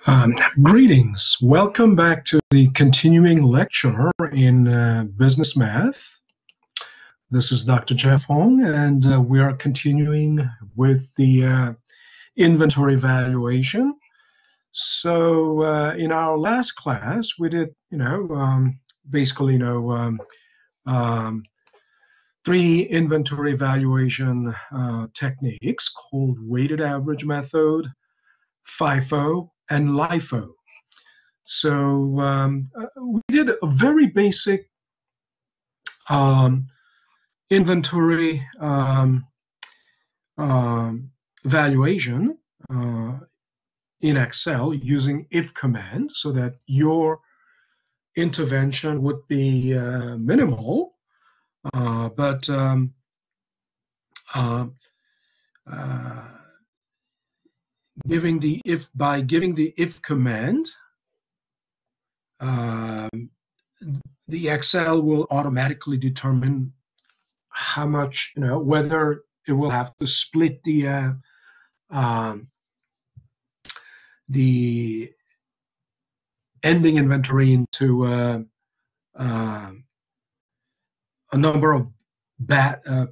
Greetings. Welcome back to the continuing lecture in business math. This is Dr. Jeff Hong, and we are continuing with the inventory valuation. So in our last class, we did, basically, three inventory valuation techniques called weighted average method, FIFO, and LIFO. So we did a very basic inventory valuation in Excel using if command, so that your intervention would be minimal, but giving the if command, the Excel will automatically determine how much, whether it will have to split the ending inventory into a number of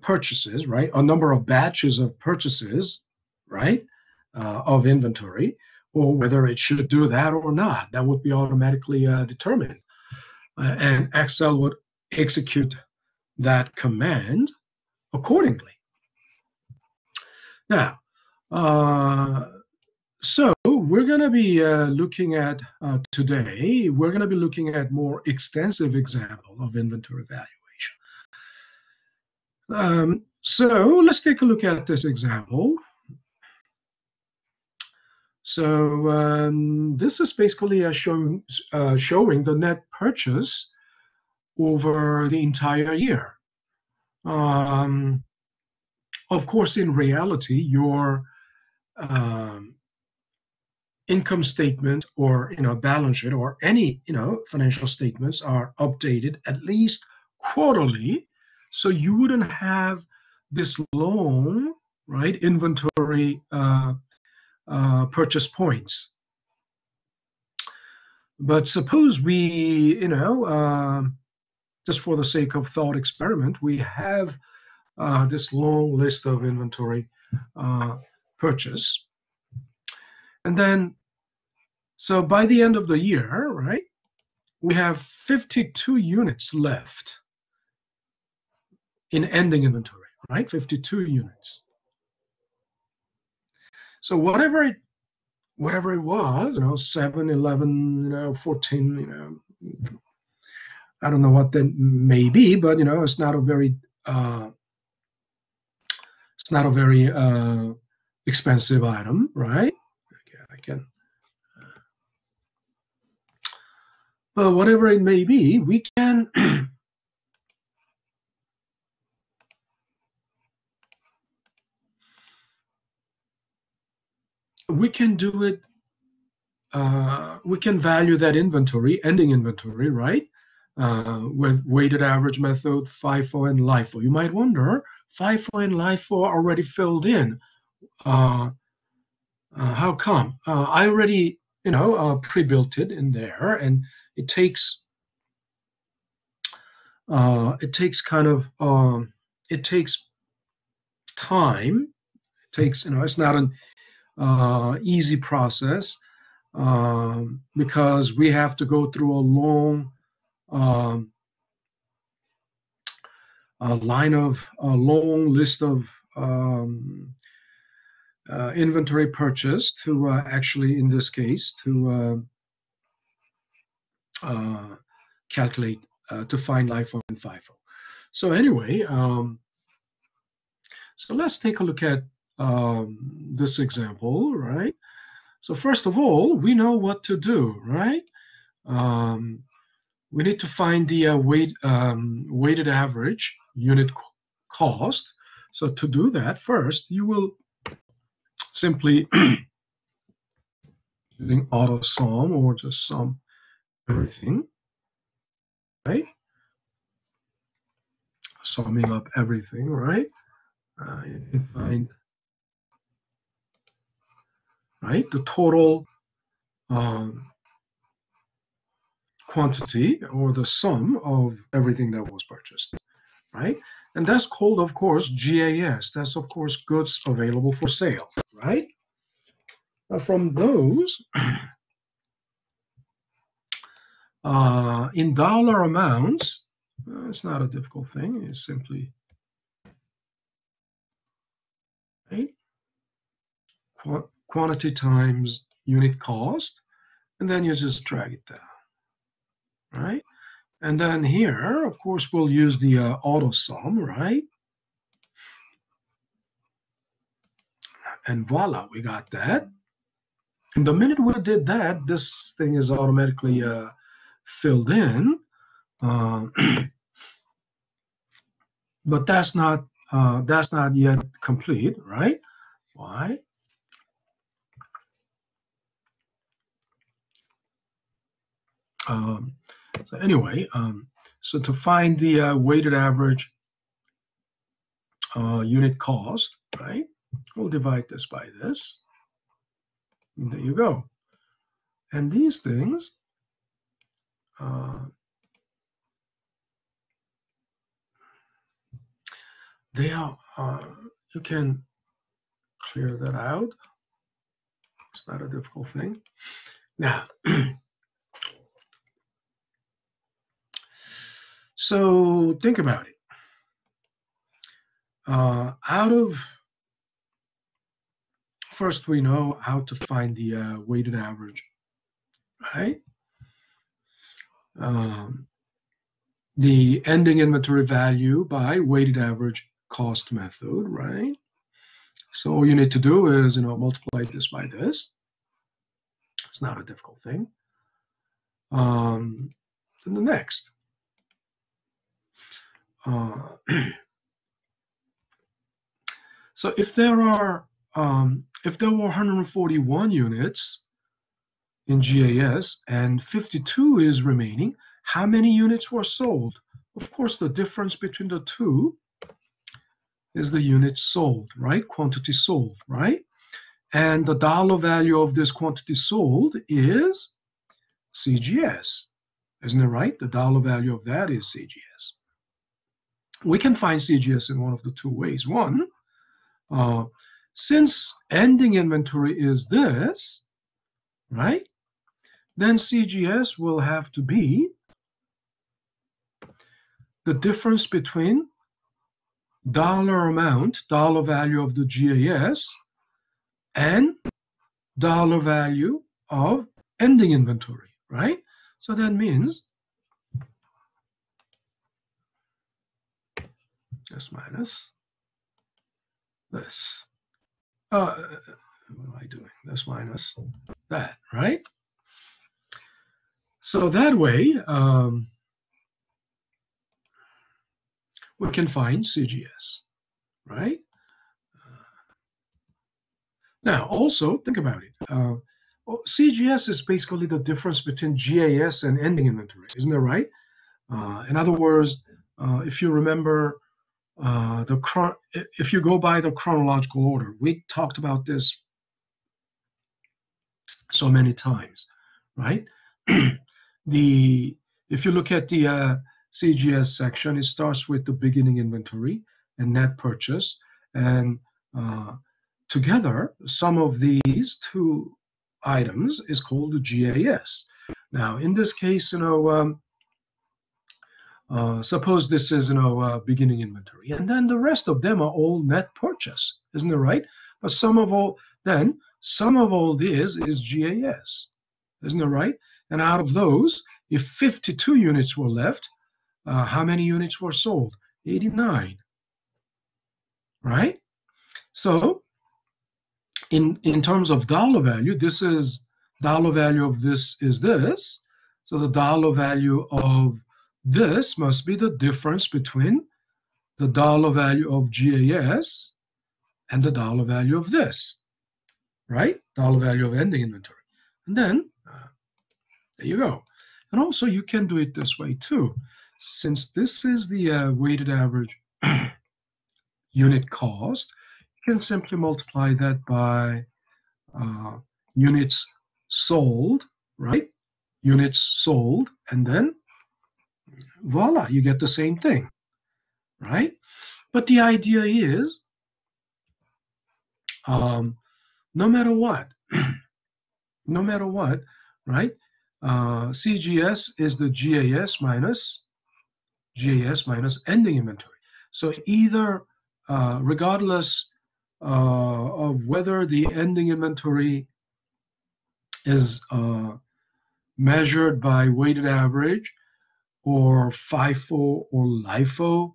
purchases, right? A number of batches of purchases, right? Of inventory, or whether it should do that or not. That would be automatically determined. And Excel would execute that command accordingly. Now, so we're going to be looking at today, we're going to be looking at more extensive example of inventory valuation. So let's take a look at this example. So this is basically showing the net purchase over the entire year. Of course, in reality, your income statement or balance sheet or any financial statements are updated at least quarterly, so you wouldn't have this long, right, inventory purchase points. But suppose we, just for the sake of thought experiment, we have this long list of inventory purchase. And then, so by the end of the year, right, we have 52 units left in ending inventory, right? 52 units. So whatever it was, 7, 11, 14, I don't know what that may be, but it's not a very expensive item, right? Okay, I can. But whatever it may be, we can we can do it. We can value that inventory, ending inventory, right? With weighted average method, FIFO, and LIFO. You might wonder, FIFO and LIFO are already filled in. How come? I already, pre-built it in there, and it takes kind of it takes time. It takes, it's not an easy process. Because we have to go through a long list of inventory purchase to actually, in this case, to calculate, to find LIFO and FIFO. So anyway, so let's take a look at this example, right? So first of all, we know what to do, right? We need to find the weighted average unit cost. So to do that, first, you will simply, using auto sum or just sum everything, right? Summing up everything, right? You can find, right, the total quantity, or the sum of everything that was purchased, right? And that's called, of course, GAS. That's, of course, goods available for sale, right? Now, from those, in dollar amounts, it's not a difficult thing. It's simply, right, quantity times unit cost, and then you just drag it down, right? And then here, of course, we'll use the auto sum, right? And voila, we got that. And the minute we did that, this thing is automatically filled in. But that's not yet complete, right? Why? So anyway, so to find the weighted average unit cost, right? We'll divide this by this. And there you go. And these things, they are, you can clear that out. It's not a difficult thing. Now, so think about it. First we know how to find the weighted average, right? The ending inventory value by weighted average cost method, right? So all you need to do is, multiply this by this. It's not a difficult thing. Then the next. So if there were 141 units in GAS and 52 is remaining, how many units were sold? Of course, the difference between the two is the units sold, right? Quantity sold, right? And the dollar value of this quantity sold is CGS. Isn't it right? The dollar value of that is CGS. We can find CGS in one of the two ways. One, since ending inventory is this, right? Then CGS will have to be the difference between dollar amount, dollar value of the GAS, and dollar value of ending inventory, right? So that means this minus this. What am I doing? This minus that, right? So that way, we can find CGS, right? Now, also, think about it. CGS is basically the difference between GAS and ending inventory, isn't that right? In other words, if you remember, if you go by the chronological order, we talked about this so many times, right? If you look at the CGS section, it starts with the beginning inventory and net purchase, and together, sum of these two items is called the GAS. Now, in this case, suppose this is, beginning inventory, and then the rest of them are all net purchase, isn't it right? But sum of all these is GAS, isn't it right? And out of those, if 52 units were left, how many units were sold? 89, right? So in terms of dollar value, this is dollar value of this is this. So the dollar value of this must be the difference between the dollar value of GAS and the dollar value of this, right? Dollar value of ending inventory. And then there you go. And also you can do it this way too. Since this is the weighted average unit cost, you can simply multiply that by units sold, right? Units sold, and then voila, you get the same thing, right? But the idea is, no matter what, no matter what, right? CGS is the GAS minus ending inventory. So either, regardless of whether the ending inventory is measured by weighted average or FIFO or LIFO,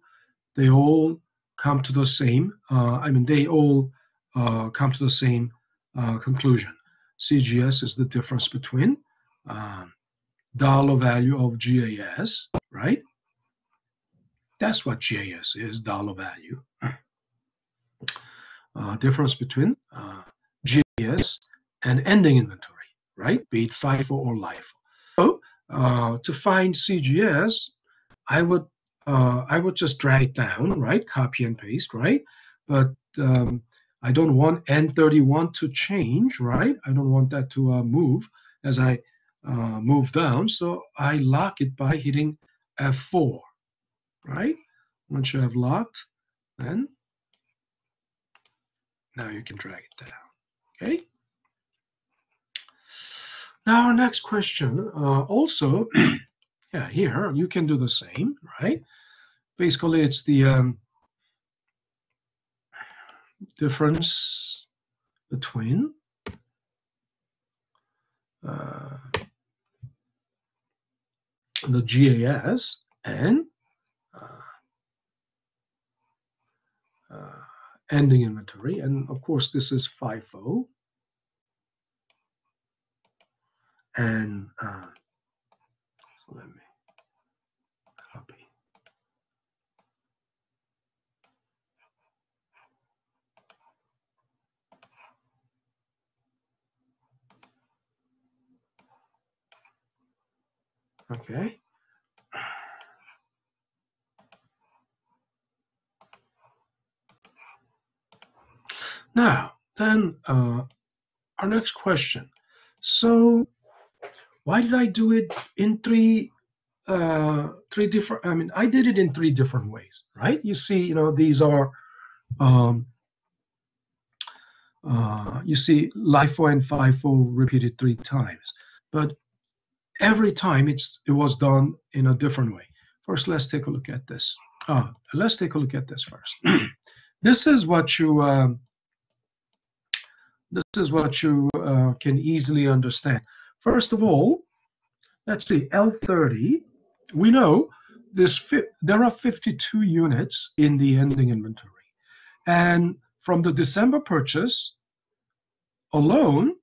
they all come to the same. They all come to the same conclusion. CGS is the difference between dollar value of GAS, right? That's what GAS is, dollar value. Difference between GAS and ending inventory, right? Be it FIFO or LIFO. So to find CGS, I would just drag it down, right? Copy and paste, right? But I don't want N31 to change, right? I don't want that to move as I move down. So I lock it by hitting F4, right? Once you have locked, then now you can drag it down, okay? Now our next question, also, yeah, here you can do the same, right? Basically, it's the difference between the GAS and ending inventory. And of course, this is FIFO. And so let me copy. Okay. Now, then our next question. So why did I do it in three different, I did it in three different ways, right? You see, these are, you see LIFO and FIFO repeated 3 times, but every time it was done in a different way. First, let's take a look at this. Let's take a look at this first. This is what you can easily understand. First of all, let's see, L30. We know there are 52 units in the ending inventory, and from the December purchase alone,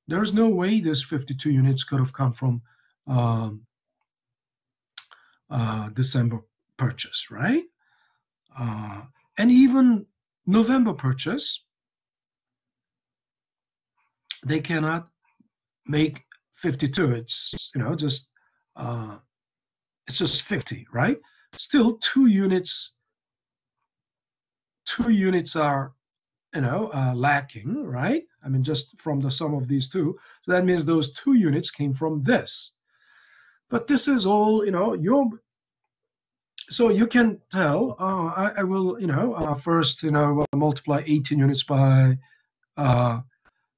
there's no way this 52 units could have come from December purchase, right? And even November purchase, they cannot make 52. It's it's just 50, right? Still, 2 units are lacking, right? Just from the sum of these two. So that means those 2 units came from this. But this is all, so you can tell, I will, first, multiply 18 units by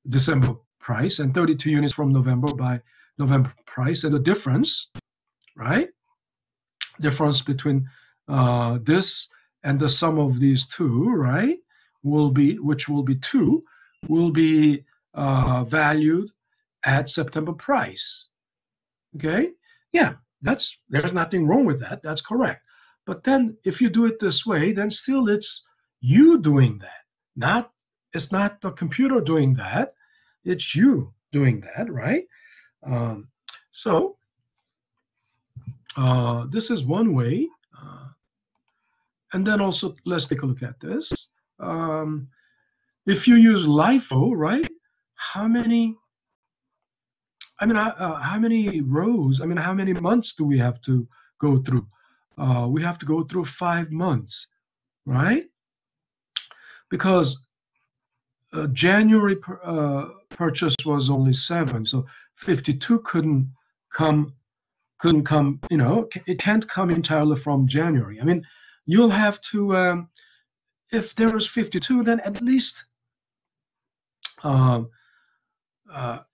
December price and 32 units from November by November price, and the difference, right? Difference between this and the sum of these two, right, which will be 2, will be valued at September price. Okay, yeah, there's nothing wrong with that. That's correct. But then if you do it this way, then still it's you doing that. It's not the computer doing that. It's you doing that, right? So this is one way. And then also, let's take a look at this. If you use LIFO, right? How many rows? How many months do we have to go through? We have to go through 5 months, right? Because January purchase was only 7, so 52 come, it can't come entirely from January. I mean, you'll have to, if there is 52, then at least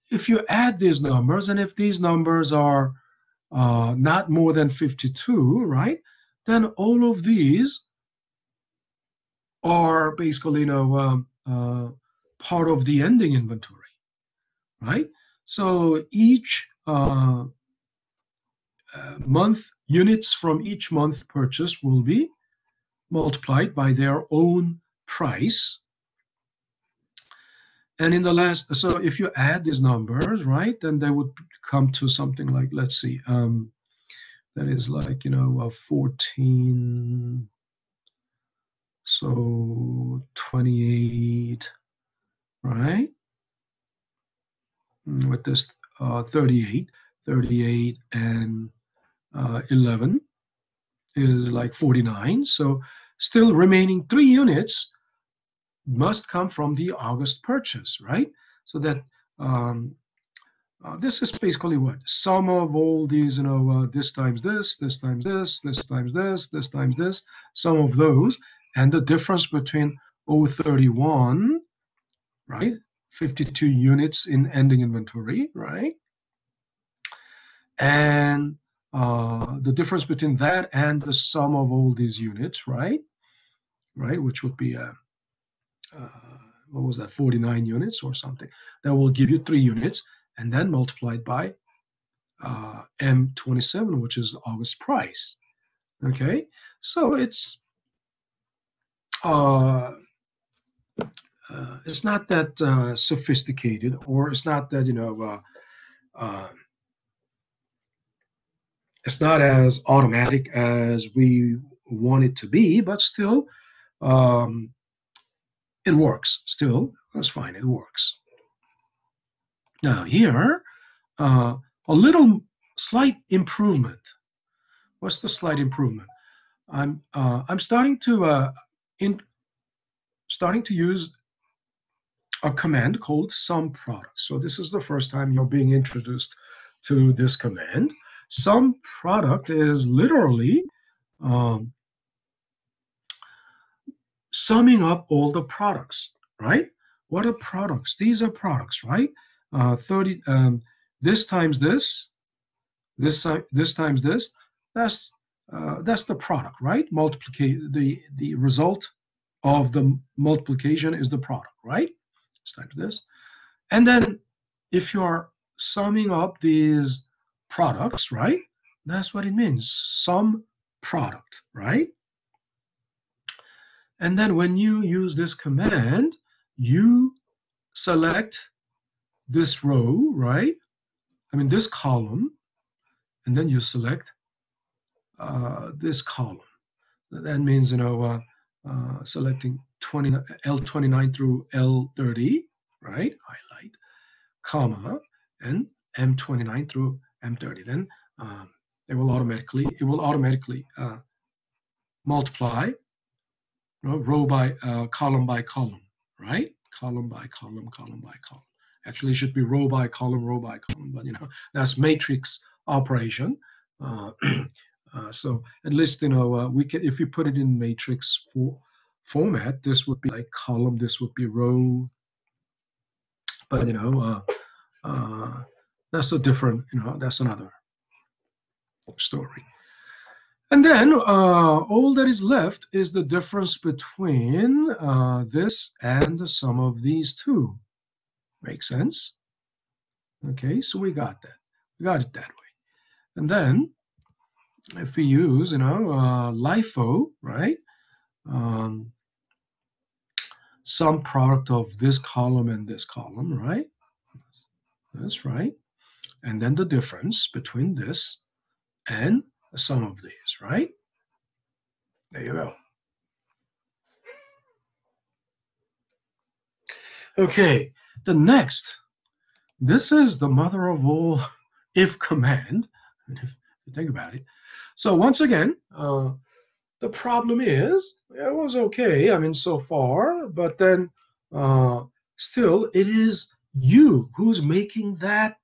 if you add these numbers, and if these numbers are not more than 52, right, then all of these are basically, part of the ending inventory, right? So each month, units from each month purchase will be multiplied by their own price. And in the last, so if you add these numbers, right, then they would come to something like, let's see, that is like, 14, so 28, right? With this 38 and 11 is like 49. So still remaining 3 units must come from the August purchase, right? So that this is basically what? Sum of all these, this times this, this times this, this times this, this times this, sum of those, and the difference between 031, right? 52 units in ending inventory, right? And the difference between that and the sum of all these units, right? Right, which would be what was that, 49 units or something. That will give you 3 units, and then multiplied by M27, which is August price. Okay, so it's not that sophisticated, or it's not that it's not as automatic as we want it to be, but still it works. Still, that's fine. It works. Now here, a little slight improvement. What's the slight improvement? I'm starting to use a command called sum product. So this is the first time you're being introduced to this command. Sum product is literally summing up all the products, right? What are products? These are products, right? 30, this times this times this. That's the product, right? The result of the multiplication is the product, right? This times this, and then if you're summing up these products, right? That's what it means. Sum product, right? And then when you use this command, you select this row, right? I mean, this column, and then you select this column. That means, selecting L29 through L30, right? Highlight, comma, and M29 through M30. Then it will automatically multiply, row by column by column, right? Column by column, column by column. Actually, it should be row by column, but that's matrix operation. So at least we can, if you put it in matrix format, this would be like column, this would be row. But that's a different, that's another story. And then all that is left is the difference between this and the sum of these two. Make sense? Okay, so we got that. We got it that way. And then if we use, LIFO, right? Sum product of this column and this column, right? That's right. And then the difference between this and the sum of these, right? There you go. Okay, the next, this is the mother of all if command, if you think about it. So once again, the problem is, it was okay, I mean, so far, but then still it is you who's making that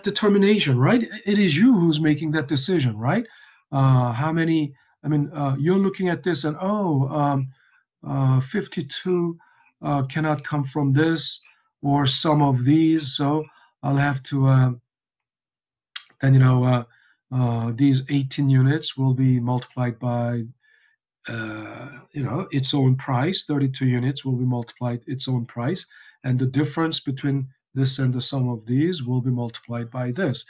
determination, right? It is you who's making that decision, right? How many? I mean, you're looking at this and 52 cannot come from this or some of these, so I'll have to then these 18 units will be multiplied by its own price. 32 units will be multiplied its own price, and the difference between this and the sum of these will be multiplied by this.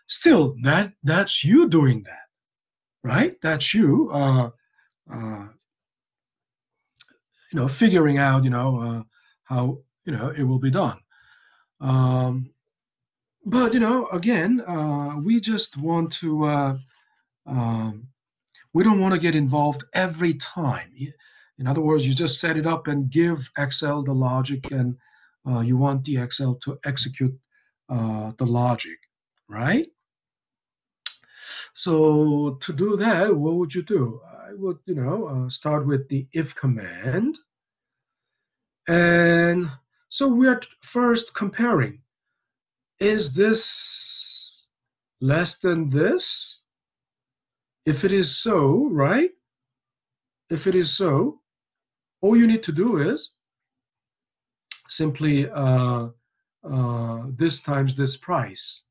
Still, that's you doing that, right? That's you, uh, figuring out, how it will be done. But again, we just want to. Um, we don't want to get involved every time. In other words, you just set it up and give Excel the logic, and you want the Excel to execute the logic, right? So to do that, what would you do? I would, start with the if command. And so we're first comparing. Is this less than this? If it is so, right? If it is so, all you need to do is simply this times this price,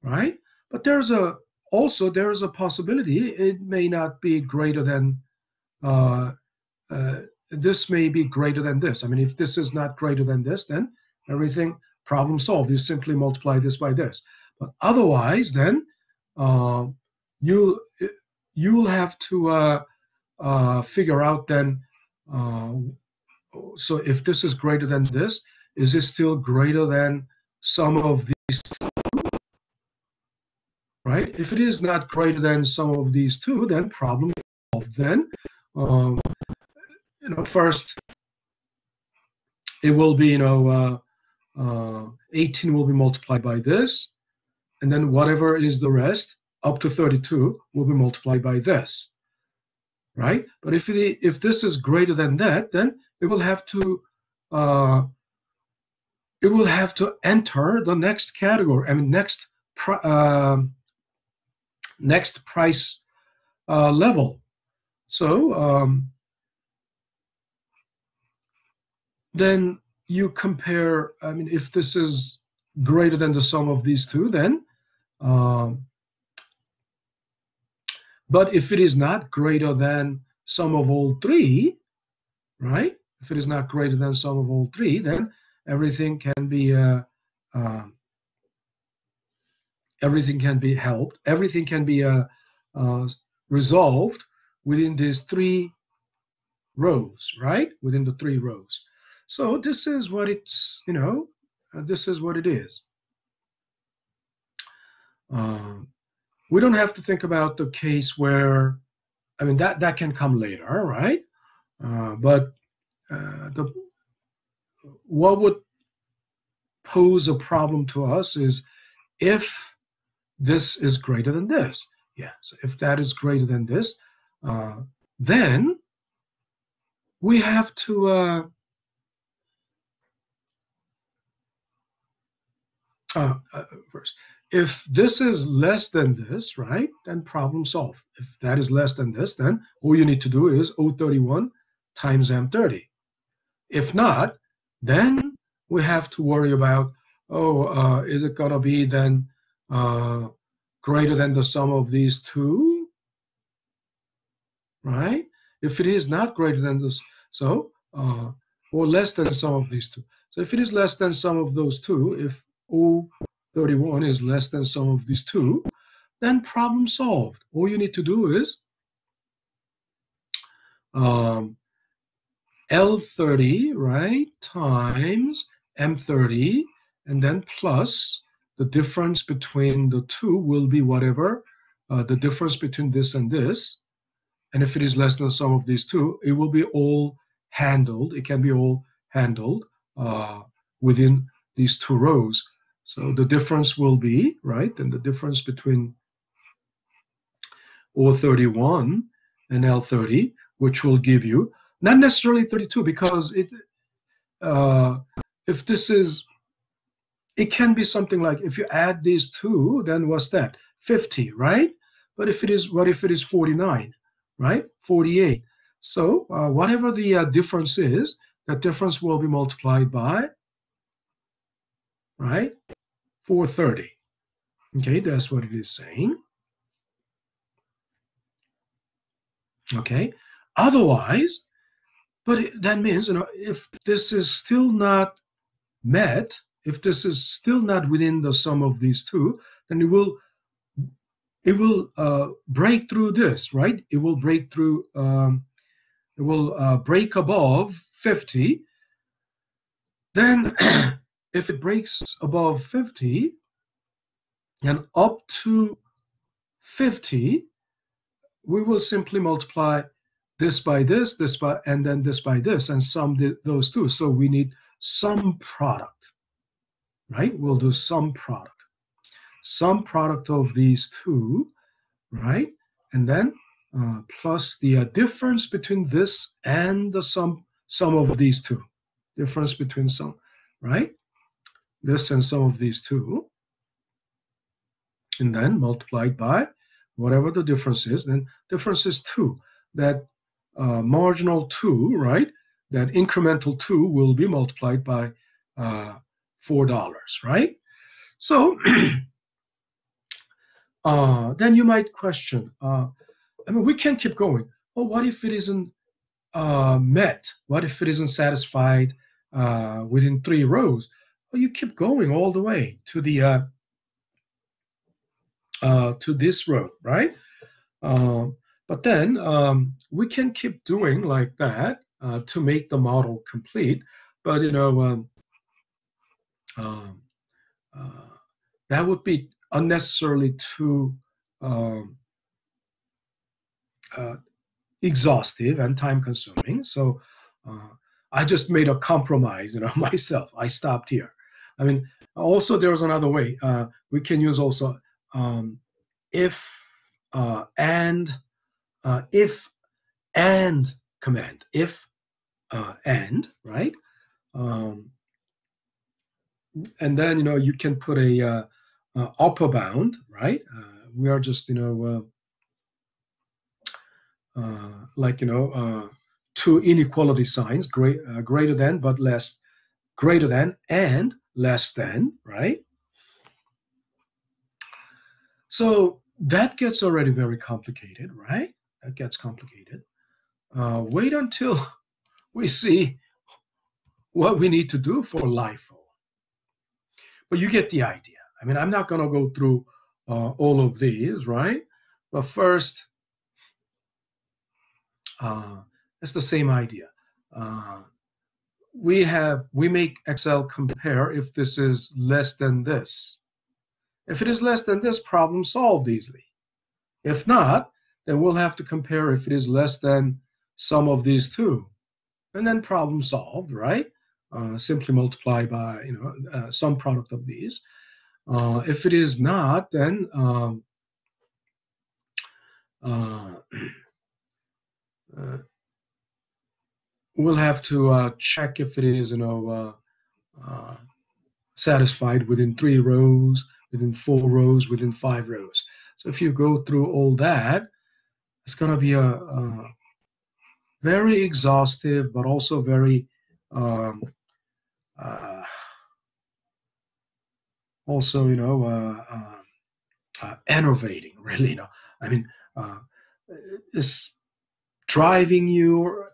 right? But there's a possibility it may not be greater than uh, this may be greater than this. I mean, if this is not greater than this, then everything problem solved. You simply multiply this by this. But otherwise, then uh, you you'll have to figure out then. So if this is greater than this, is it still greater than some of these, right? If it is not greater than some of these two, then problem solved. Then, um, first it will be, 18 will be multiplied by this, and then whatever is the rest, up to 32, will be multiplied by this, right? But if this is greater than that, then it will have to uh, enter the next category. I mean, next price level. So then you compare. I mean, if this is greater than the sum of these two, then. But if it is not greater than sum of all three, right? If it is not greater than sum of all three, then everything can be helped. Everything can be resolved within these three rows, right? Within the three rows. So this is what it's, this is what it is. We don't have to think about the case where, I mean, that can come later, right? But what would pose a problem to us is if this is greater than this. Yeah, so if that is greater than this, then we have to first, if this is less than this, right, then problem solved. If that is less than this, then all you need to do is O31 times M30. If not, then we have to worry about, is it going to be then greater than the sum of these two, right? If it is not greater than this, so, or less than the sum of these two. So if it is less than sum of those two, if O31 is less than sum of these two, then problem solved. All you need to do is L30, right, times M30, and then plus the difference between the two will be whatever the difference between this and this. And if it is less than the sum of these two, it will be all handled. It can be all handled within these two rows. So the difference will be, right, and the difference between O31 and L30, which will give you, not necessarily 32, because if this is, it can be something like, if you add these two, then what's that? 50, right? But if it is, what if it is 49, right? 48. So whatever the difference is, that difference will be multiplied by, right, 430. Okay, that's what it is saying. Okay, otherwise, that means, if this is still not met, if this is still not within the sum of these two, then it will break through this, right? It will break through. It will break above 50. Then, if it breaks above 50 and up to 50, we will simply multiply this by this, and then this by this, and sum those two. So we need sum product, right? We'll do sum product of these two, right? And then plus the difference between this and the sum of these two. Difference between some, right? This and sum of these two. And then multiplied by whatever the difference is. Then difference is 2. That marginal 2, right? That incremental 2 will be multiplied by $4, right? So then you might question, we can keep going. Well, what if it isn't met? What if it isn't satisfied within 3 rows? Well, you keep going all the way to the to this row, right? But then we can keep doing like that to make the model complete. But that would be unnecessarily too exhaustive and time-consuming. So I just made a compromise, myself. I stopped here. Also there's another way. We can use also if and command. If and, right? And then you can put a upper bound, right? We are just like two inequality signs, greater than but less, greater than and less than, right? So that gets already very complicated, right? That gets complicated. Wait until we see what we need to do for LIFO. But you get the idea. I'm not going to go through all of these, right? But first, it's the same idea. We make Excel compare if this is less than this. If it is less than this, problem solved easily. If not, then we'll have to compare if it is less than sum of these two, and then problem solved, right? Simply multiply by sum product of these. If it is not, then we'll have to check if it is satisfied within 3 rows, within 4 rows, within 5 rows. So if you go through all that, it's going to be a very exhaustive, but also very enervating, really. It's driving your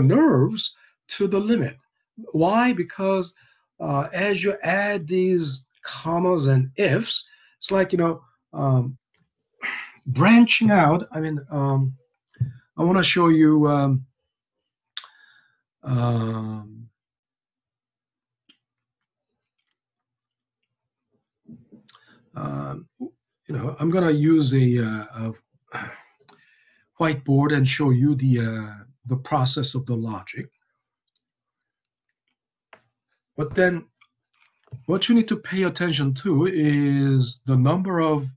nerves to the limit. Why? Because as you add these commas and ifs, it's like branching out. I want to show you I'm going to use a whiteboard and show you the process of the logic. But then what you need to pay attention to is the number of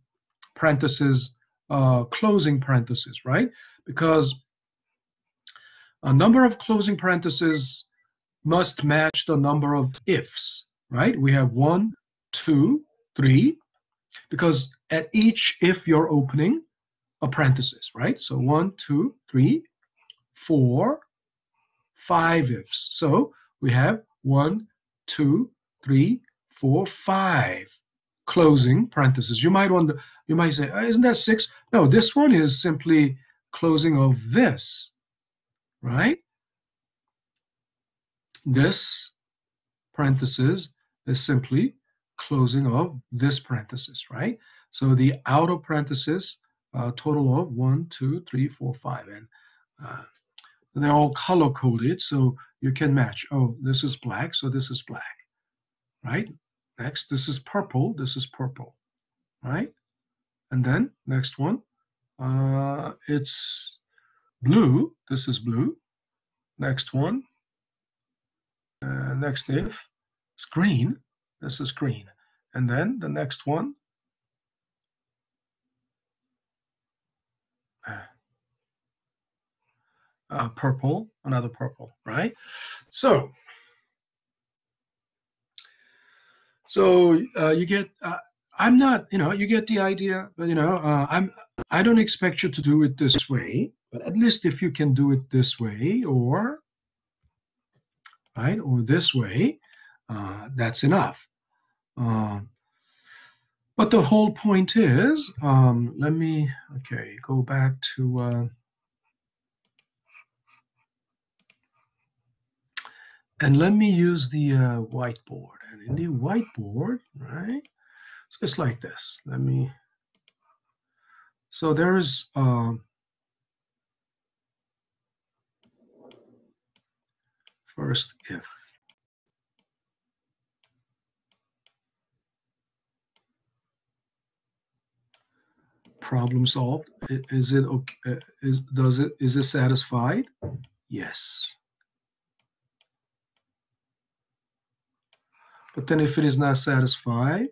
parentheses, closing parentheses, right? Because a number of closing parentheses must match the number of ifs, right? We have 1, 2, 3, because at each if you're opening a parenthesis, right? So 1, 2, 3, 4, 5 ifs. So we have 1, 2, 3, 4, 5 closing parentheses. You might wonder, you might say, isn't that 6? No, this one is simply closing of this, right? This parenthesis is simply closing of this parenthesis, right? So the outer parenthesis, total of 1, 2, 3, 4, 5, and they're all color coded, so you can match. Oh, this is black, so this is black, right? Next, this is purple, right? And then next one, it's blue, this is blue. Next one, next if, it's green, this is green. And then the next one, purple, another purple, right? So you get, I'm not, you get the idea, but I don't expect you to do it this way, but at least if you can do it this way, or right, or this way, that's enough. But the whole point is, let me, okay, go back to, and let me use the whiteboard. And in the whiteboard, right, so it's like this. Let me, so there's, first if. Problem solved. Is it okay? Is it satisfied? Yes. But then if it is not satisfied,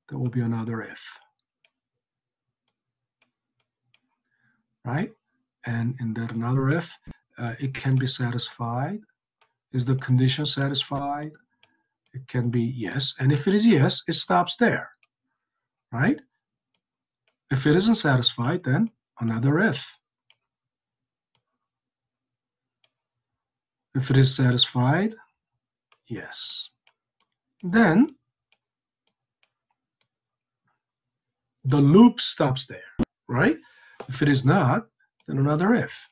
there will be another if. Right? And in that another if, it can be satisfied. Is the condition satisfied? It can be yes. And if it is yes, it stops there. Right? If it isn't satisfied, then another if. If it is satisfied, yes. Then the loop stops there, right? If it is not, then another if.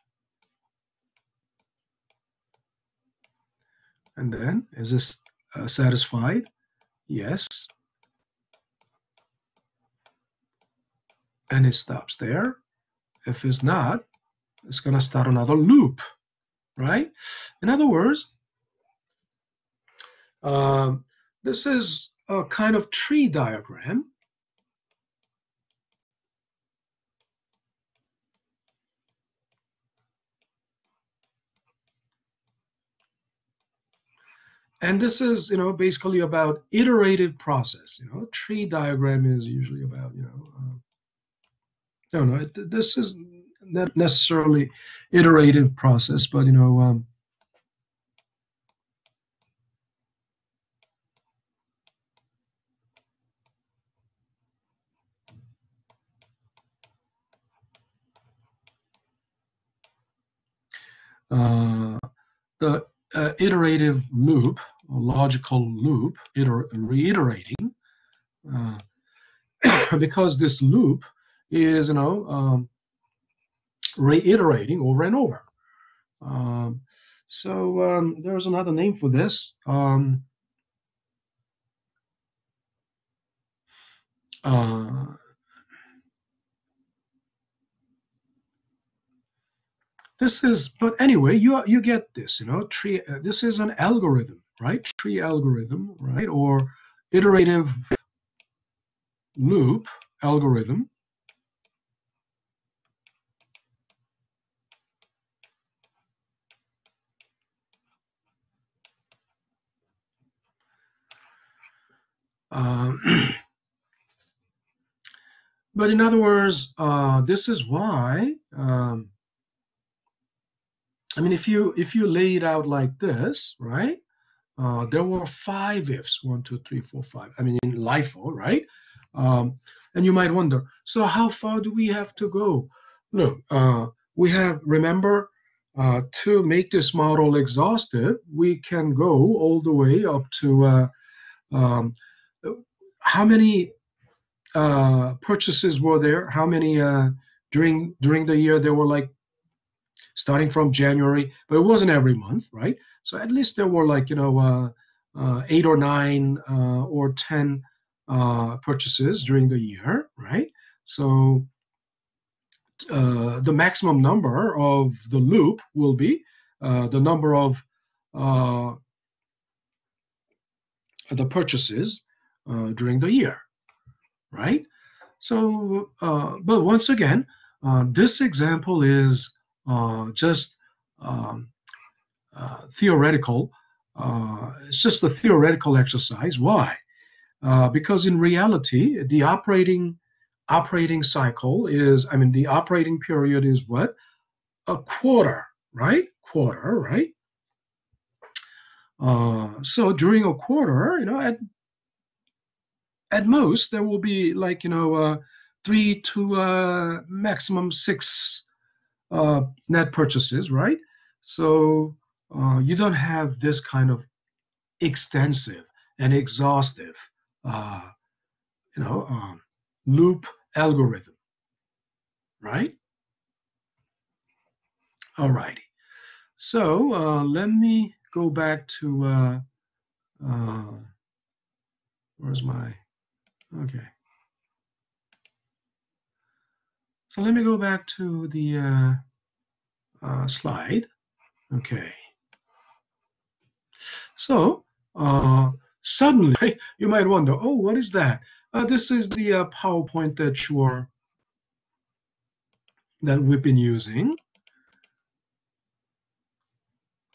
And then, is this satisfied? Yes. And it stops there. If it's not, it's going to start another loop, right? In other words, this is a kind of tree diagram. And this is, basically about iterative process. Tree diagram is usually about, no, this is not necessarily iterative process, but, the iterative loop, or logical loop, reiterating, because this loop is, reiterating over and over. So there's another name for this. This is, but anyway, you get this, tree. This is an algorithm, right? Tree algorithm, right? Or iterative loop algorithm. But in other words, this is why. I mean, if you lay it out like this, right? there were 5 ifs, 1, 2, 3, 4, 5. I mean, in LIFO, right? Um, and you might wonder, so how far do we have to go? Look, we have, remember, to make this model exhaustive, we can go all the way up to um, how many purchases were there? How many during the year? There were like starting from January, but it wasn't every month, right? So at least there were like 8 or 9 or 10 purchases during the year, right? So the maximum number of the loop will be the number of uh, the purchases during the year, right? So, but once again, this example is just um, theoretical. It's just a theoretical exercise. Why? Because in reality, the operating cycle is, I mean, the operating period is what? A quarter, right? Quarter, right? So during a quarter, at most there will be like 3 to maximum 6 net purchases, right? So you don't have this kind of extensive and exhaustive uh, you know loop algorithm, right? All righty. So let me go back to uh, where's my okay. So let me go back to the slide. Okay. So suddenly you might wonder, oh, what is that? This is the PowerPoint that we've been using.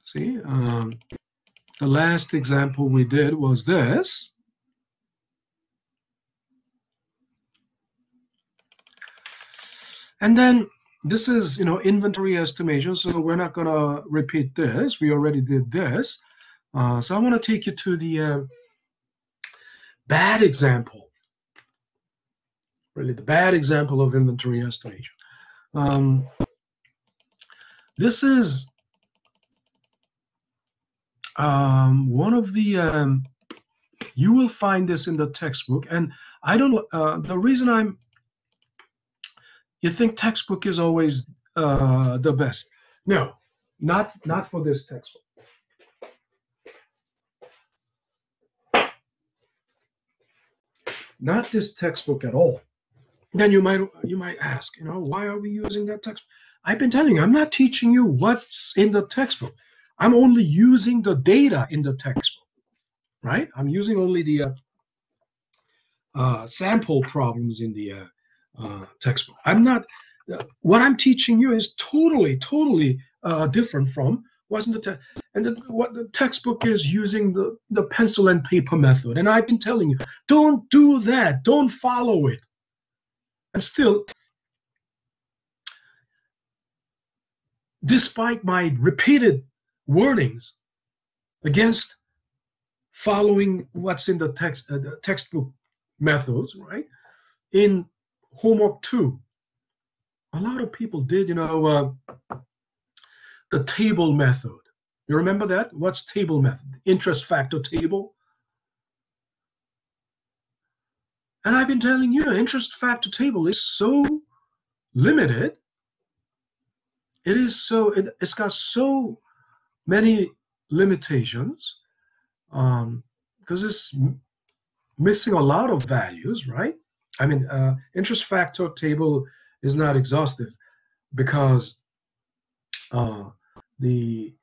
See, the last example we did was this. And then this is, inventory estimation. So we're not going to repeat this. We already did this. So I want to take you to the bad example, really the bad example of inventory estimation. This is one of the, you will find this in the textbook. And I don't, the reason you think textbook is always the best. No, not for this textbook. Not this textbook at all. Then you might ask, why are we using that textbook? I've been telling you, I'm not teaching you what's in the textbook. I'm only using the data in the textbook, right? I'm using only the sample problems in the textbook. I'm not. What I'm teaching you is totally different from what's in the text. And what the textbook is using the pencil and paper method. And I've been telling you, don't do that. Don't follow it. And still, despite my repeated warnings against following what's in the textbook methods, right? In homework 2, a lot of people did, the table method. You remember that? What's table method? Interest factor table. And I've been telling you, interest factor table is so limited. It's got so many limitations because it's missing a lot of values, right? I mean, interest factor table is not exhaustive because the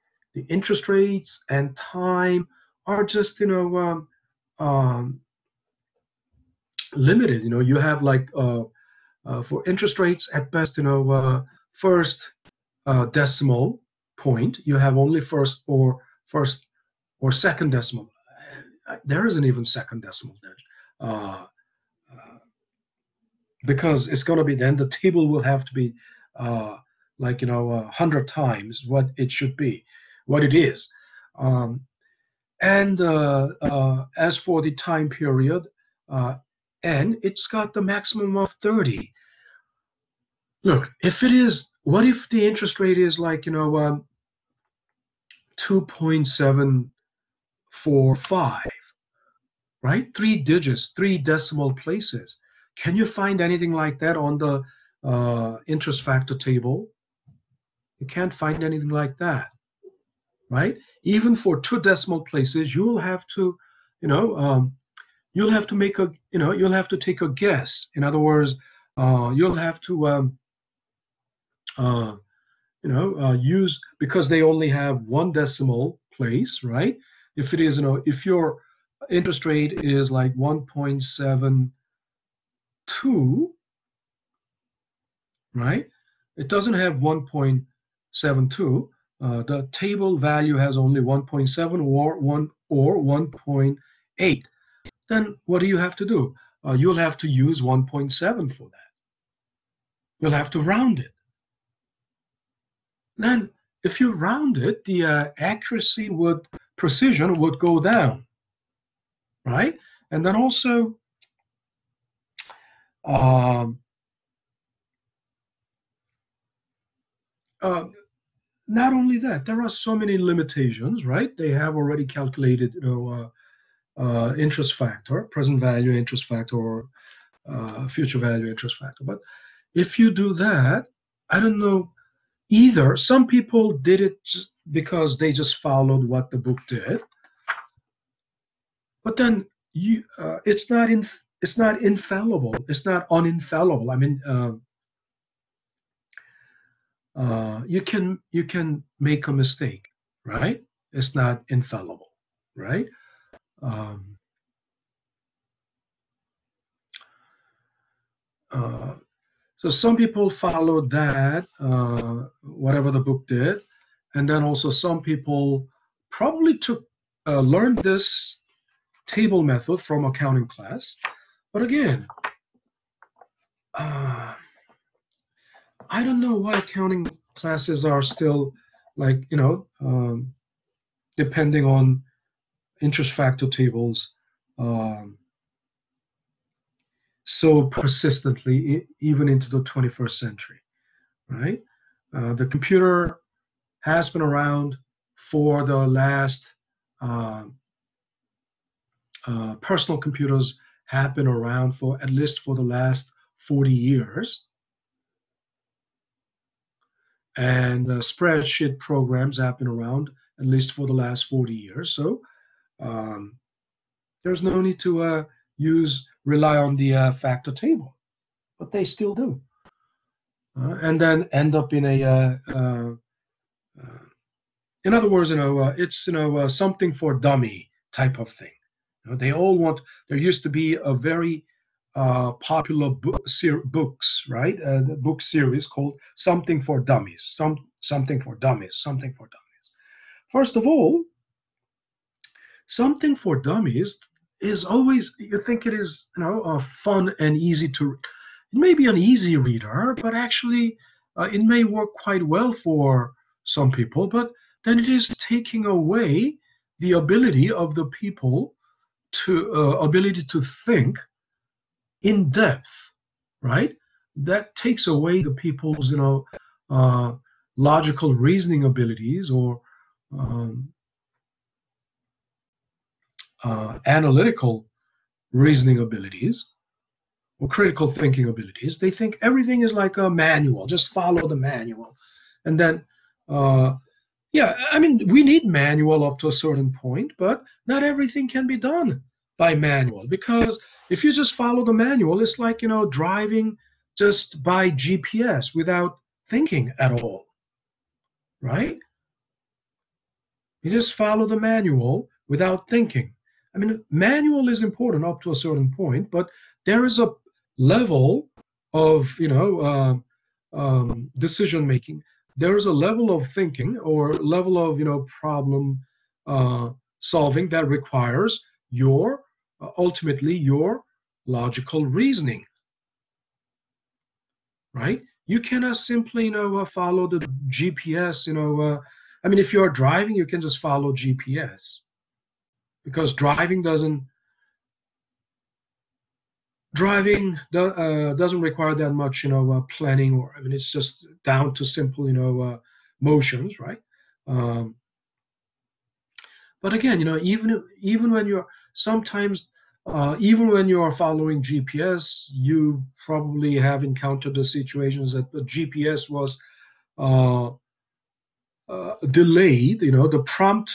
interest rates and time are just limited. You have like for interest rates at best, first decimal point. You have only first or second decimal. There isn't even second decimal uh, because it's going to be, then the table will have to be like 100 times what it should be, what it is. And as for the time period, uh, N, it's got the maximum of 30. Look, if it is, what if the interest rate is like, 2.745, right? Three digits, three decimal places. Can you find anything like that on the interest factor table? You can't find anything like that, right? Even for two decimal places, you'll have to, you know, you'll have to make a, you'll have to take a guess. In other words, you'll have to, uh, use, because they only have one decimal place, right? If it is, if your interest rate is like 1.72, right? It doesn't have 1.72. The table value has only 1.7 or 1.8. Then what do you have to do? You'll have to use 1.7 for that. You'll have to round it. Then if you round it, the accuracy would, precision would go down, right? And then also, um, uh, not only that, there are so many limitations, right? They have already calculated, interest factor, present value interest factor, or future value interest factor. But if you do that, I don't know either. Some people did it because they just followed what the book did, but then it's not infallible. It's not uninfallible. I mean, you can make a mistake, right? It's not infallible, right? Um, uh, so some people followed that, whatever the book did, and then also some people probably learned this table method from accounting class. But again, uh, I don't know why accounting classes are still like, depending on interest factor tables, um, so persistently, even into the 21st century, right? The computer has been around for the last, uh, personal computers have been around for at least for the last 40 years. And spreadsheet programs have been around at least for the last 40 years. So um, there's no need to rely on the factor table, but they still do. And then end up in a, uh, in other words, it's something for dummy type of thing. They all want. There used to be a very popular books, right? The book series called "Something for Dummies," something for dummies, something for dummies. First of all, something for dummies is always, you think it is, fun and easy to. It may be an easy reader, but actually, it may work quite well for some people. But then it is taking away the ability of the people to ability to think in depth, right? That takes away the people's, uh, logical reasoning abilities, or um, analytical reasoning abilities, or critical thinking abilities. They think everything is like a manual, just follow the manual. And then, yeah, I mean, we need manual up to a certain point, but not everything can be done by manual, because if you just follow the manual, it's like, driving just by GPS without thinking at all, right? You just follow the manual without thinking. I mean, manual is important up to a certain point, but there is a level of, decision making. There is a level of thinking, or level of, problem uh, solving, that requires your ultimately your logical reasoning, right? You cannot simply, follow the GPS. I mean, if you're driving, you can just follow GPS, because driving doesn't require that much, planning, or I mean, it's just down to simple, motions, right? Um, but again, even when you're sometimes, even when you are following GPS, you probably have encountered the situations that the GPS was uh, delayed. The prompt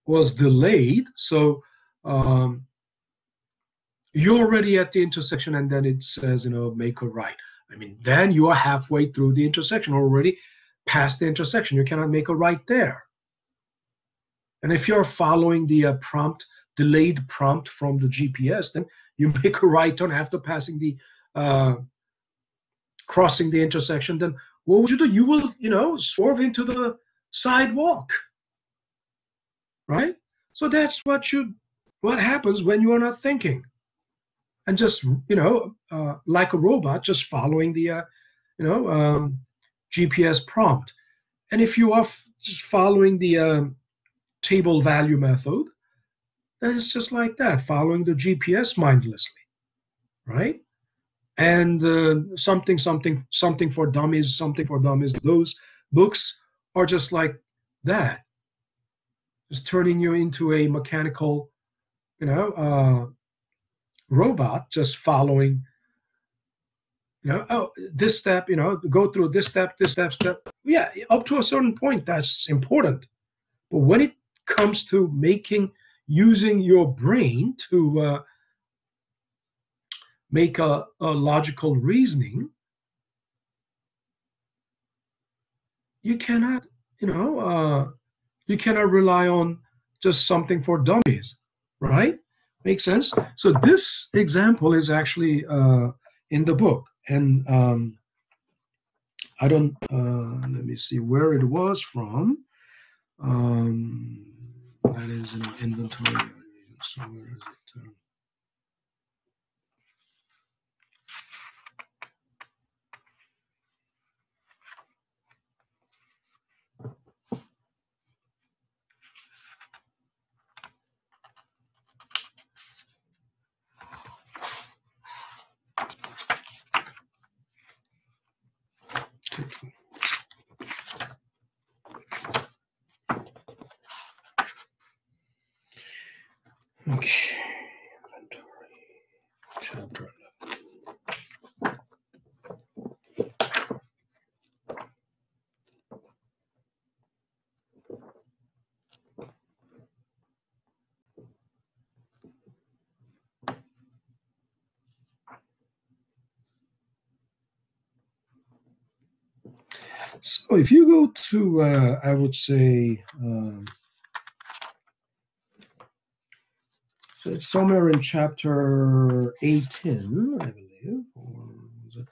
was delayed, so um, you're already at the intersection, and then it says, make a right. I mean, then you are halfway through the intersection already, past the intersection. You cannot make a right there. And if you're following the delayed prompt from the GPS, then you make a right turn after passing uh, crossing the intersection. Then what would you do? You will, swerve into the sidewalk, right? So that's what happens when you are not thinking and just, like a robot, just following the, GPS prompt. And if you are just following the table value method, then it's just like that, following the GPS mindlessly, right? And something for dummies. Those books are just like that, just turning you into a mechanical, robot, just following. Oh, this step, go through this step. Yeah, up to a certain point, that's important. But when it comes to using your brain to make a logical reasoning, you cannot, you cannot rely on just something for dummies, right? Makes sense? So this example is actually in the book, and I don't, let me see where it was from. That is in inventory. So where is it? Okay, inventory, chapter 11. So if you go to, I would say, so it's somewhere in chapter 18, I believe, or was it?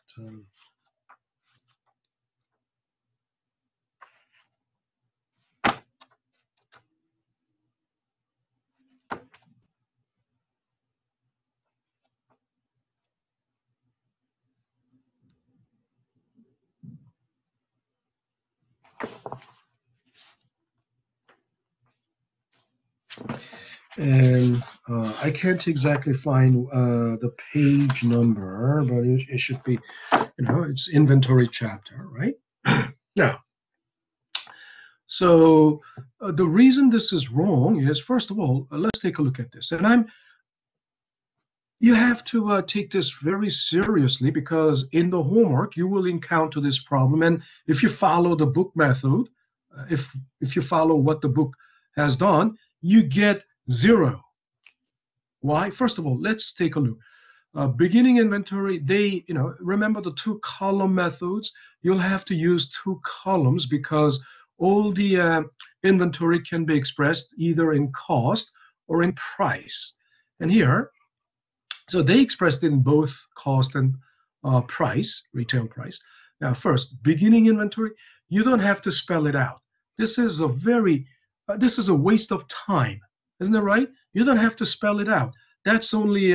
And I can't exactly find the page number, but it should be, it's inventory chapter, right? Now, so the reason this is wrong is, first of all, let's take a look at this. And you have to take this very seriously, because in the homework you will encounter this problem. And if you follow the book method, if you follow what the book has done, you get 0. Why? First of all, let's take a look. Beginning inventory, remember the 2-column methods. You'll have to use 2 columns because all the inventory can be expressed either in cost or in price. And here, so they expressed it in both cost and price, retail price. Now, first, beginning inventory, you don't have to spell it out. This is a waste of time, isn't it right? You don't have to spell it out. That's only,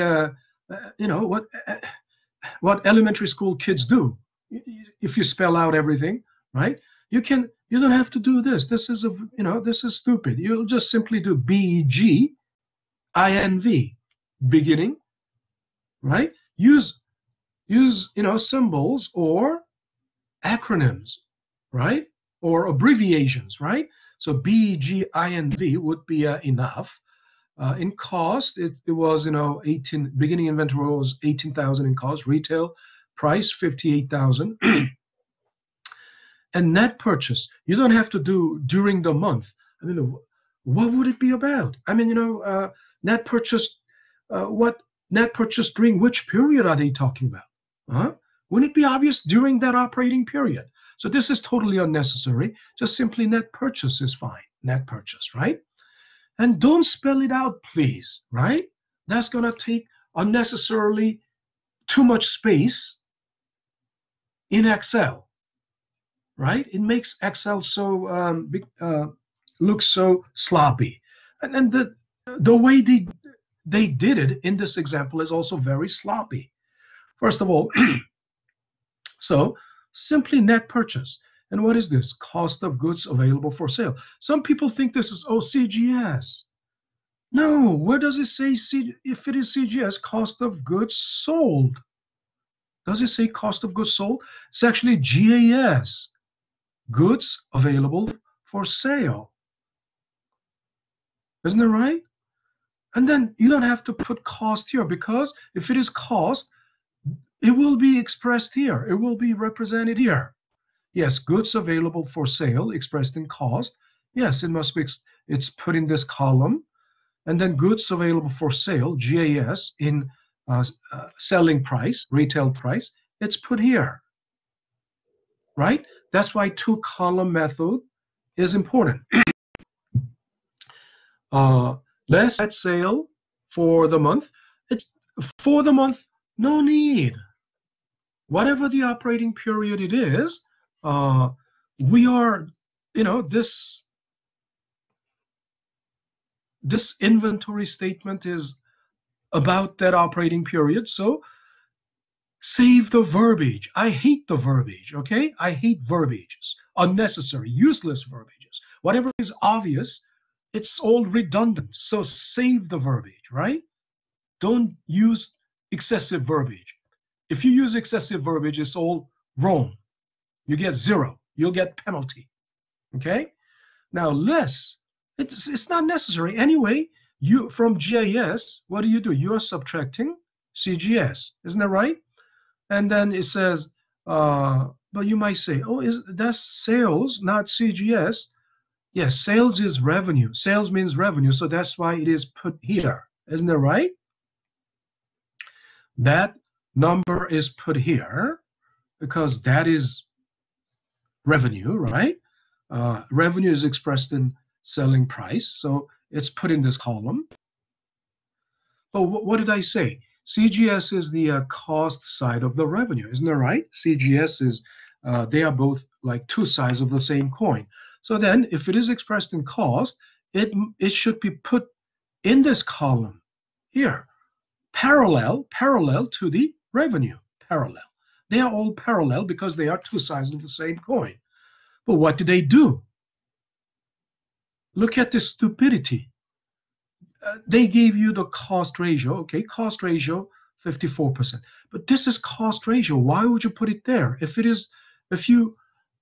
what elementary school kids do. If you spell out everything, right? You don't have to do this. This is this is stupid. You'll just simply do BEG, INV, beginning, right? Use symbols or acronyms, right? Or abbreviations, right? So BGINV would be enough. In cost, it was 18, beginning inventory was 18,000 in cost, retail price 58,000, and net purchase you don't have to do during the month. I mean, what would it be about? I mean, net purchase. What net purchase during which period are they talking about? Huh? Wouldn't it be obvious during that operating period? So this is totally unnecessary. Just simply net purchase is fine. Net purchase, right? And don't spell it out, please, right? That's going to take unnecessarily too much space in Excel, right? It makes Excel so look so sloppy. And then the way they did it in this example is also very sloppy. First of all, so simply net purchase. And what is this? Cost of goods available for sale. Some people think this is CGS. No, where does it say if it is CGS, cost of goods sold? Does it say cost of goods sold? It's actually GAS, goods available for sale. Isn't it right? And then you don't have to put cost here, because if it is cost, it will be expressed here. It will be represented here. Yes, goods available for sale expressed in cost. Yes, it must be, it's put in this column. And then goods available for sale, GAS, in selling price, retail price, it's put here, right? That's why two-column method is important. Less net sale for the month. It's for the month, no need. Whatever the operating period it is, we are, this inventory statement is about that operating period. So save the verbiage. I hate the verbiage, okay? I hate verbiages, unnecessary, useless verbiages. Whatever is obvious, it's all redundant. So save the verbiage, right? Don't use excessive verbiage. If you use excessive verbiage, it's all wrong. You get 0. You'll get penalty, okay? Now less, it's not necessary. Anyway, you from GIS, what do? You are subtracting CGS, isn't that right? And then it says, but you might say, oh, that's sales, not CGS. Yes, sales is revenue. Sales means revenue, so that's why it is put here. Isn't that right? That number is put here because that is revenue, right? Revenue is expressed in selling price, so it's put in this column. But what did I say? CGS is the cost side of the revenue, isn't that right? CGS is, they are both like two sides of the same coin. So then if it is expressed in cost, it should be put in this column here, parallel to the revenue, parallel. They are all parallel because they are two sides of the same coin. But what do they do? Look at this stupidity. They gave you the cost ratio, okay, cost ratio 54%. But this is cost ratio. Why would you put it there? If you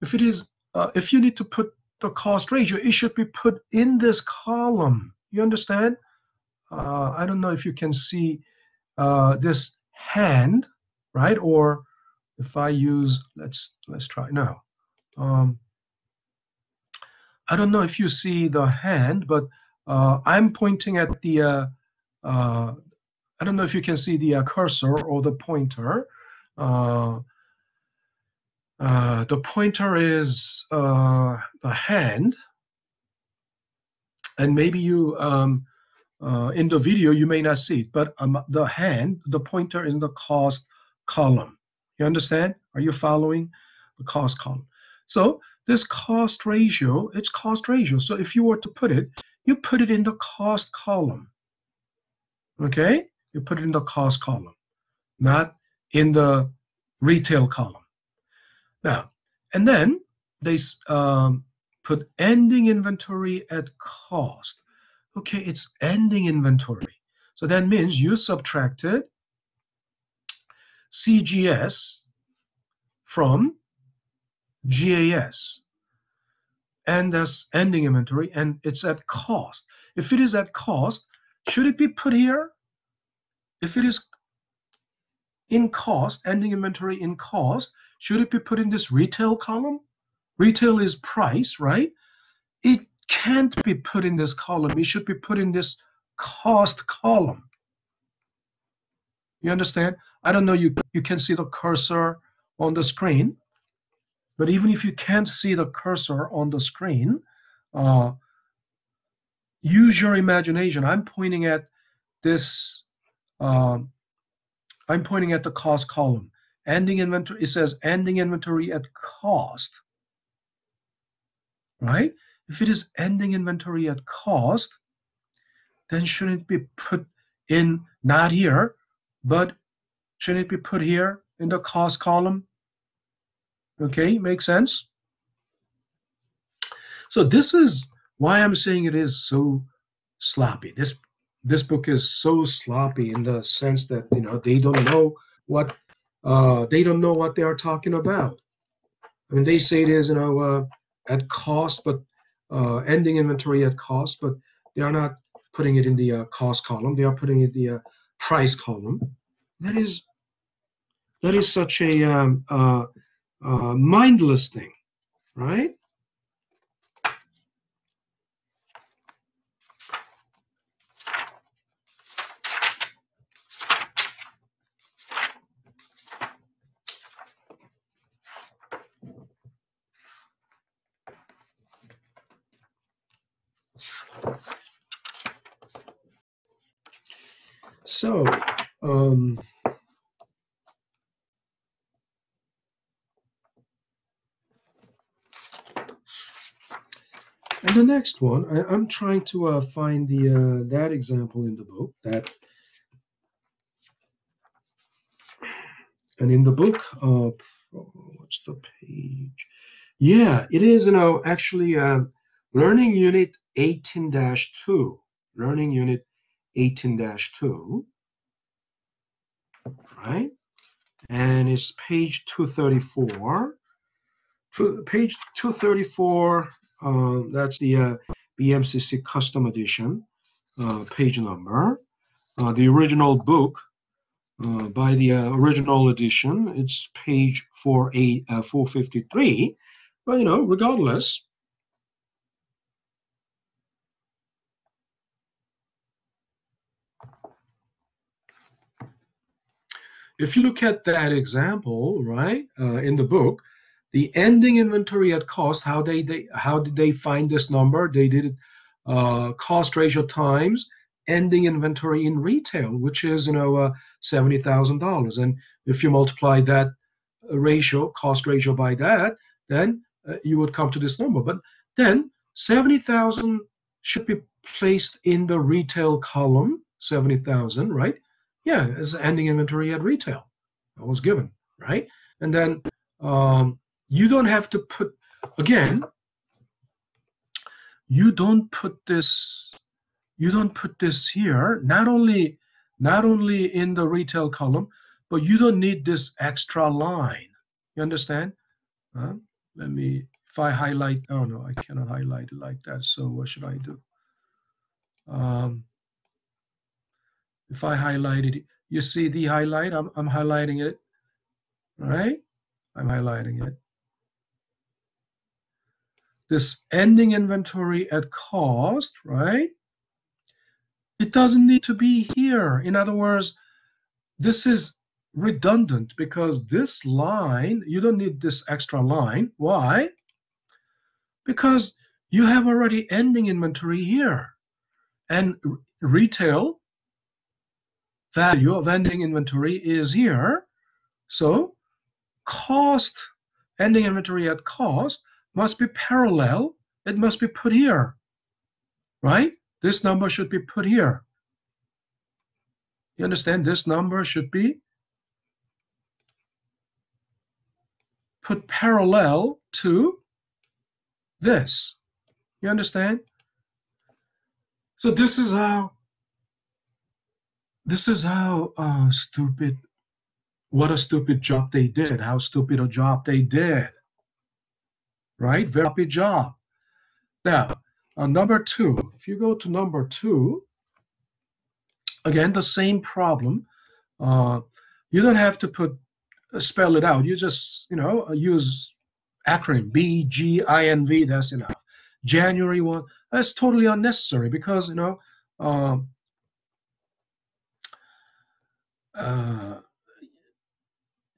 need to put the cost ratio, it should be put in this column. You understand? I don't know if you can see this hand, right? Or if I use, let's try now. I don't know if you see the hand, but I'm pointing at the, I don't know if you can see the cursor or the pointer. The pointer is the hand, and maybe you, in the video, you may not see it, but the hand, the pointer is in the cost column. You understand? Are you following? The cost column. So this cost ratio, it's cost ratio. So if you were to put it, you put it in the cost column. Okay? You put it in the cost column, not in the retail column. Now, and then they put ending inventory at cost. Okay, it's ending inventory. So that means you subtracted CGS from GAS, and that's ending inventory, and it's at cost. If it is at cost, should it be put here? If it is in cost, ending inventory in cost, should it be put in this retail column? Retail is price, right? It can't be put in this column. It should be put in this cost column. You understand? I don't know, you can see the cursor on the screen, but even if you can't see the cursor on the screen, use your imagination. I'm pointing at this, I'm pointing at the cost column. Ending inventory, it says ending inventory at cost, right? If it is ending inventory at cost, then shouldn't it be put in, not here, but shouldn't it be put here in the cost column? Okay, makes sense? So this is why I'm saying it is so sloppy. This book is so sloppy in the sense that, you know, they don't know what they are talking about. I mean, they say it is, you know, at cost, but ending inventory at cost, but they are not putting it in the cost column. They are putting it in the price column. That is such a mindless thing, right? So, and the next one, I'm trying to find the that example in the book. And in the book, what's the page? Yeah, it is, you know, actually Learning Unit 18-2. Learning Unit 18-2, right? And it's page 234. Page 234, that's the BMCC Custom Edition page number. The original book by the original edition, it's page 453. But, you know, regardless, if you look at that example, right, in the book, the ending inventory at cost, how did they find this number? They did it cost ratio times ending inventory in retail, which is, you know, $70,000. And if you multiply that ratio, cost ratio, by that, then you would come to this number. But then 70,000 should be placed in the retail column, 70,000, right? Yeah, as ending inventory at retail. That was given, right? And then you don't have to put, again, you don't put this here, not only in the retail column, but you don't need this extra line. You understand? Let me, if I highlight, oh no, I cannot highlight it like that. So what should I do? If I highlight it, you see the highlight, I'm highlighting it, right? I'm highlighting it. This ending inventory at cost, right? It doesn't need to be here. In other words, this is redundant because this line, you don't need this extra line. Why? Because you have already ending inventory here. And retail value of ending inventory is here. So cost, ending inventory at cost, must be parallel. It must be put here, right? This number should be put here. You understand? This number should be put parallel to this. You understand? So this is how this is how stupid, what a stupid job they did, how stupid a job they did, right? Very stupid job. Now, number two, if you go to number two, again, the same problem. Uh, you don't have to spell it out. You just, use acronym BGINV, that's enough. January 1, that's totally unnecessary because, uh, uh,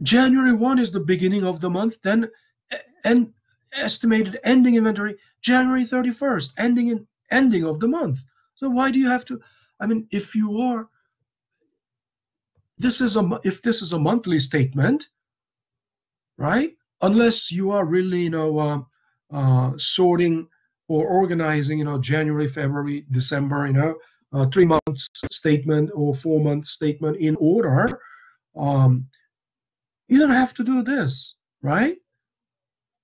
January 1 is the beginning of the month, then and estimated ending inventory January 31st, ending of the month. So why do you have to? I mean, if this is a monthly statement, right? Unless you are really, sorting or organizing, January, February, December, 3 months statement or 4 month statement in order. Um, you don't have to do this, right?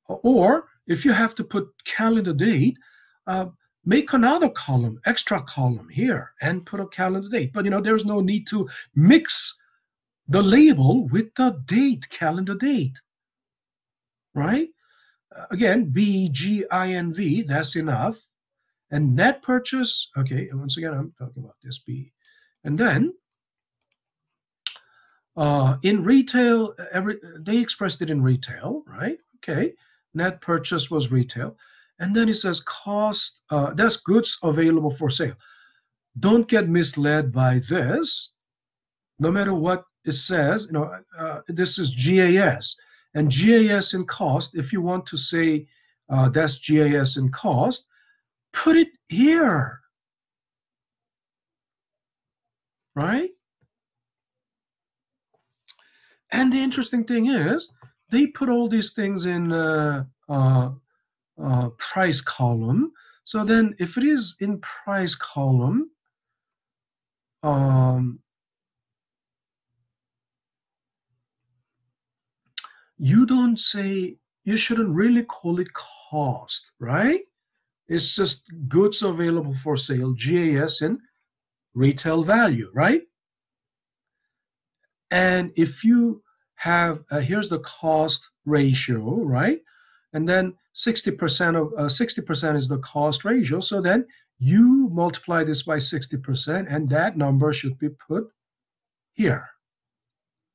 Or if you have to put calendar date, uh, make another column, extra column here, and put a calendar date. But there's no need to mix the label with the date, calendar date, right? Again, BGINV, that's enough. And net purchase, okay, once again, I'm talking about this B. And then in retail, they expressed it in retail, right? Okay, net purchase was retail. And then it says cost, that's goods available for sale. Don't get misled by this. No matter what it says, this is GAS. And GAS in cost, if you want to say that's GAS in cost, put it here, right? And the interesting thing is, they put all these things in price column. So then if it is in price column, you shouldn't really call it cost, right? It's just goods available for sale, GAS in retail value, right? And if you have, here's the cost ratio, right? And then 60% is the cost ratio. So then you multiply this by 60%, and that number should be put here.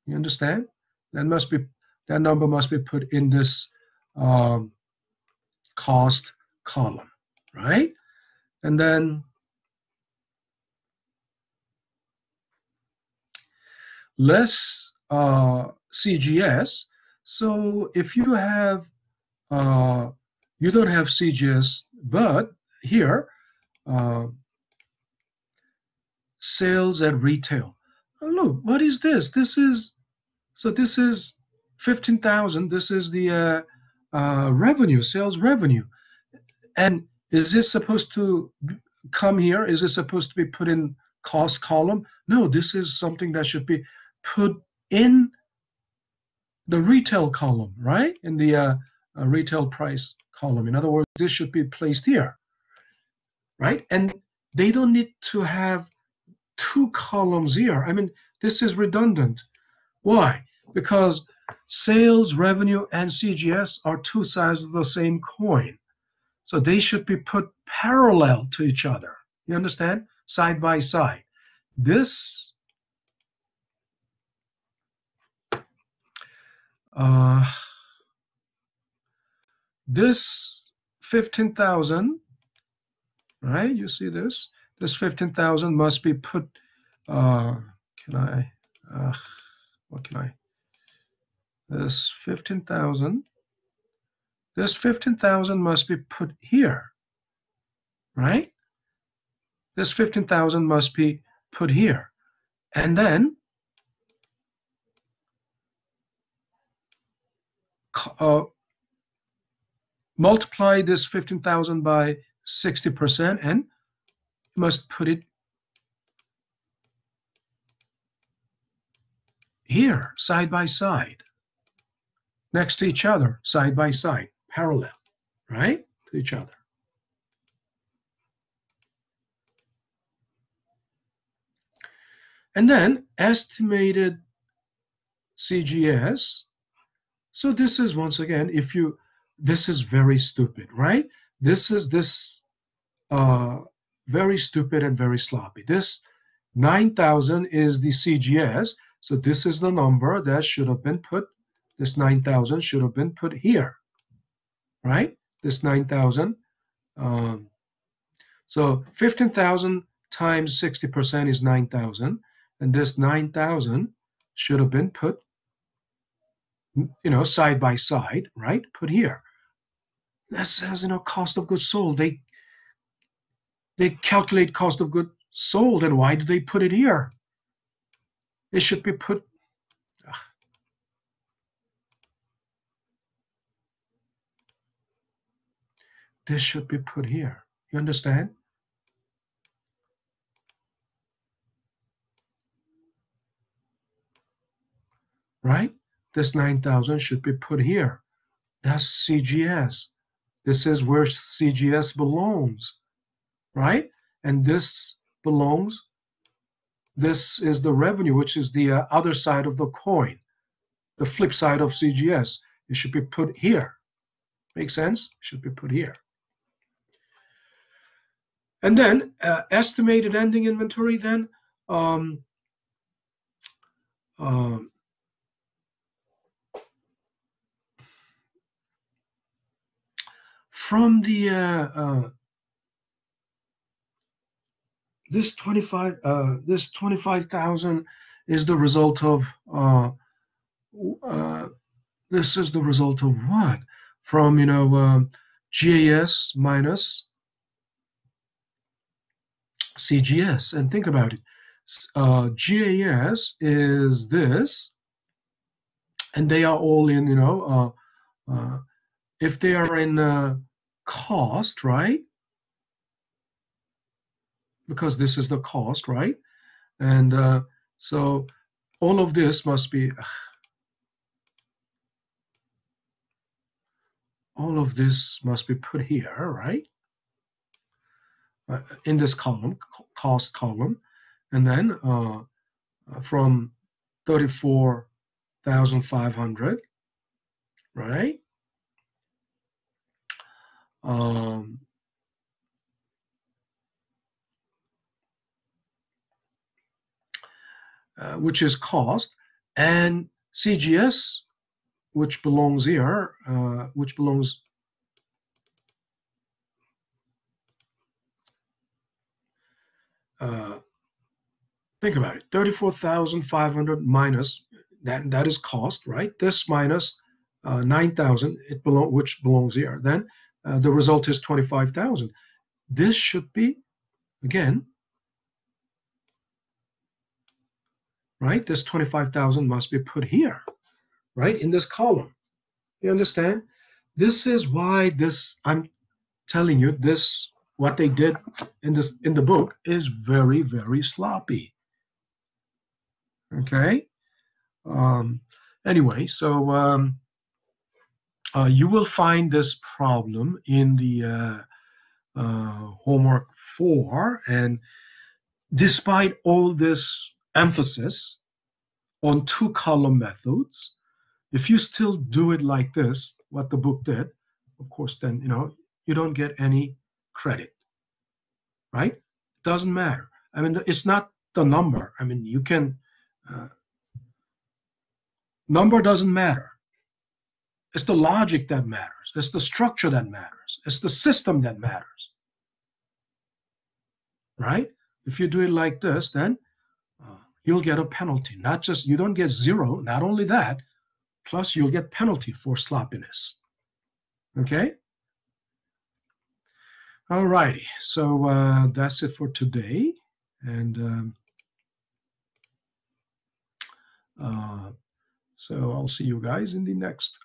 You understand? That number must be put in this cost column, right? And then less CGS. So if you have, you don't have CGS, but here, sales at retail. Oh, look, what is this? This is 15,000. This is the revenue, sales revenue. And is this supposed to come here? Is this supposed to be put in cost column? No, this is something that should be put in the retail column, right? In the retail price column. In other words, this should be placed here, right? And they don't need to have two columns here. I mean, this is redundant. Why? Because sales, revenue, and CGS are two sides of the same coin. So they should be put parallel to each other. You understand? Side by side. This this 15,000, right? You see this? This 15,000 must be put. What can I? This 15,000. This 15,000 must be put here, right? This 15,000 must be put here. And then multiply this 15,000 by 60% and you must put it here, side by side, next to each other, side by side, parallel, right, to each other. And then estimated CGS. So this is, once again, this is very stupid, right? This is very stupid and very sloppy. This 9,000 is the CGS. So this is the number that should have been put, this 9,000 should have been put here, right? This 9,000. So 15,000 times 60% is 9,000. And this 9,000 should have been put, side by side, right? Put here. That says, cost of goods sold. They calculate cost of goods sold, and why do they put it here? It should be put. This should be put here. You understand? Right? This 9,000 should be put here. That's CGS. This is where CGS belongs, right? And this is the revenue, which is the other side of the coin, the flip side of CGS. It should be put here. Make sense? It should be put here. And then estimated ending inventory then. From the this 25,000 is the result of this is the result of what? From GAS minus CGS. And think about it. GAS is this, and they are all in, if they are in cost, right? Because this is the cost, right? And so all of this must be, put here, right? In this column, cost column. And then from 34,500, right? Which is cost, and CGS, which belongs here, think about it, 34,500 minus, that is cost, right? This minus 9,000, which belongs here. Then the result is 25,000. This should be, again, right? This 25,000 must be put here, right? In this column. You understand? This is why I'm telling you, what they did in the book is very, very sloppy. Okay? Anyway, so you will find this problem in the homework 4, and despite all this emphasis on two-column methods, if you still do it like this, what the book did, of course, then you don't get any credit, right? Doesn't matter. I mean, it's not the number. I mean, you can number doesn't matter. It's the logic that matters. It's the structure that matters. It's the system that matters, right? If you do it like this, then you'll get a penalty. You don't get 0. Not only that, plus you'll get penalty for sloppiness. Okay? All righty. So that's it for today. And so I'll see you guys in the next